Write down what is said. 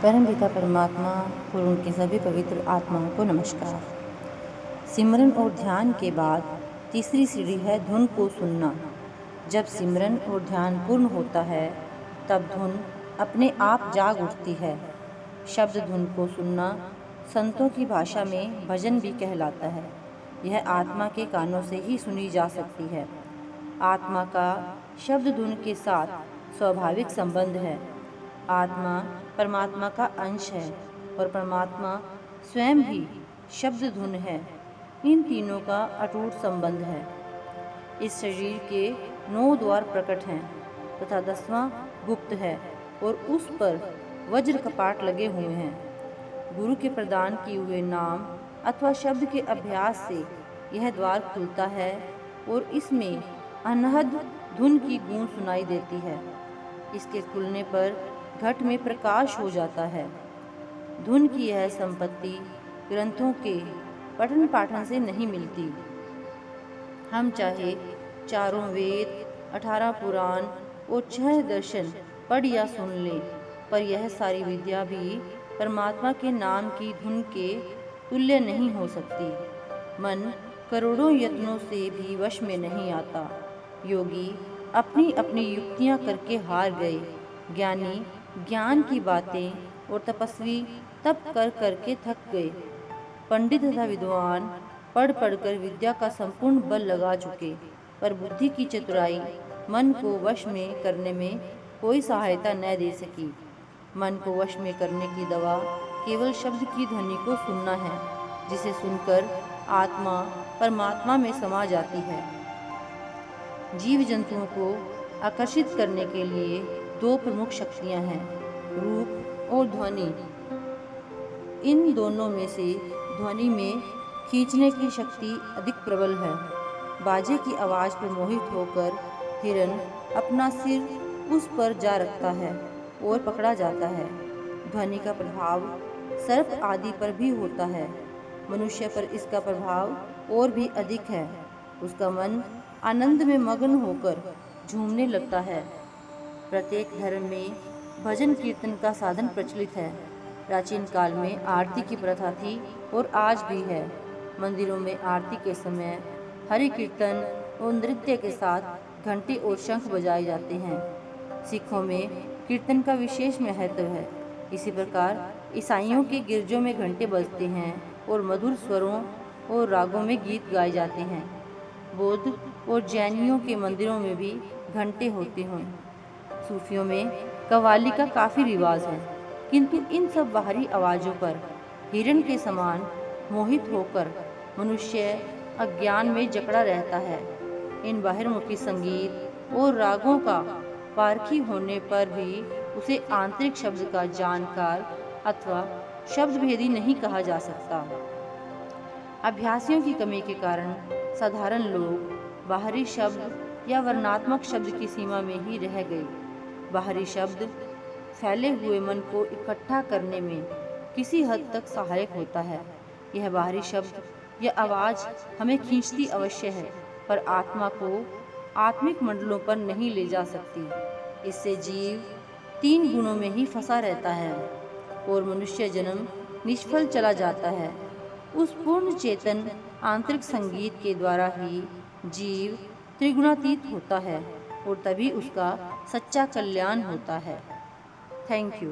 परमपिता परमात्मा और उनके सभी पवित्र आत्माओं को नमस्कार। सिमरन और ध्यान के बाद तीसरी सीढ़ी है धुन को सुनना। जब सिमरन और ध्यान पूर्ण होता है तब धुन अपने आप जाग उठती है। शब्द धुन को सुनना संतों की भाषा में भजन भी कहलाता है। यह आत्मा के कानों से ही सुनी जा सकती है। आत्मा का शब्द धुन के साथ स्वाभाविक संबंध है। आत्मा परमात्मा का अंश है और परमात्मा स्वयं ही शब्द धुन है। इन तीनों का अटूट संबंध है। इस शरीर के 9 द्वार प्रकट हैं तथा 10वां गुप्त है और उस पर वज्र कपाट लगे हुए हैं। गुरु के प्रदान किए हुए नाम अथवा शब्द के अभ्यास से यह द्वार खुलता है और इसमें अनहद धुन की गूंज सुनाई देती है। इसके खुलने पर घट में प्रकाश हो जाता है। धुन की यह संपत्ति ग्रंथों के पठन पाठन से नहीं मिलती। हम चाहे चारों वेद, 18 पुराण और 6 दर्शन पढ़ या सुन लें, पर यह सारी विद्या भी परमात्मा के नाम की धुन के तुल्य नहीं हो सकती। मन करोड़ों यत्नों से भी वश में नहीं आता। योगी अपनी अपनी युक्तियां करके हार गए। ज्ञानी ज्ञान की बातें और तपस्वी तप कर करके थक गए। पंडित तथा विद्वान पढ़ पढ़कर विद्या का संपूर्ण बल लगा चुके, पर बुद्धि की चतुराई मन को वश में करने में कोई सहायता न दे सकी। मन को वश में करने की दवा केवल शब्द की ध्वनि को सुनना है, जिसे सुनकर आत्मा परमात्मा में समा जाती है। जीव जंतुओं को आकर्षित करने के लिए 2 प्रमुख शक्तियां हैं, रूप और ध्वनि। इन दोनों में से ध्वनि में खींचने की शक्ति अधिक प्रबल है। बाजे की आवाज़ पर मोहित होकर हिरन अपना सिर उस पर जा रखता है और पकड़ा जाता है। ध्वनि का प्रभाव सर्प आदि पर भी होता है। मनुष्य पर इसका प्रभाव और भी अधिक है। उसका मन आनंद में मग्न होकर झूमने लगता है। प्रत्येक धर्म में भजन कीर्तन का साधन प्रचलित है। प्राचीन काल में आरती की प्रथा थी और आज भी है। मंदिरों में आरती के समय हरि कीर्तन और नृत्य के साथ घंटे और शंख बजाए जाते हैं। सिखों में कीर्तन का विशेष महत्व है। इसी प्रकार ईसाइयों के गिरजों में घंटे बजते हैं और मधुर स्वरों और रागों में गीत गाए जाते हैं। बौद्ध और जैनियों के मंदिरों में भी घंटे होते हैं। सूफियों में कव्वाली का काफ़ी रिवाज है, किंतु इन सब बाहरी आवाज़ों पर हिरण के समान मोहित होकर मनुष्य अज्ञान में जकड़ा रहता है। इन बाहिर्मुखी संगीत और रागों का पारखी होने पर भी उसे आंतरिक शब्द का जानकार अथवा शब्द भेदी नहीं कहा जा सकता। अभ्यासियों की कमी के कारण साधारण लोग बाहरी शब्द या वर्णात्मक शब्द की सीमा में ही रह गए। बाहरी शब्द फैले हुए मन को इकट्ठा करने में किसी हद तक सहायक होता है। यह बाहरी शब्द या आवाज़ हमें खींचती अवश्य है, पर आत्मा को आत्मिक मंडलों पर नहीं ले जा सकती। इससे जीव 3 गुणों में ही फंसा रहता है और मनुष्य जन्म निष्फल चला जाता है। उस पूर्ण चेतन आंतरिक संगीत के द्वारा ही जीव त्रिगुणातीत होता है और तभी उसका सच्चा कल्याण होता है। Thank you.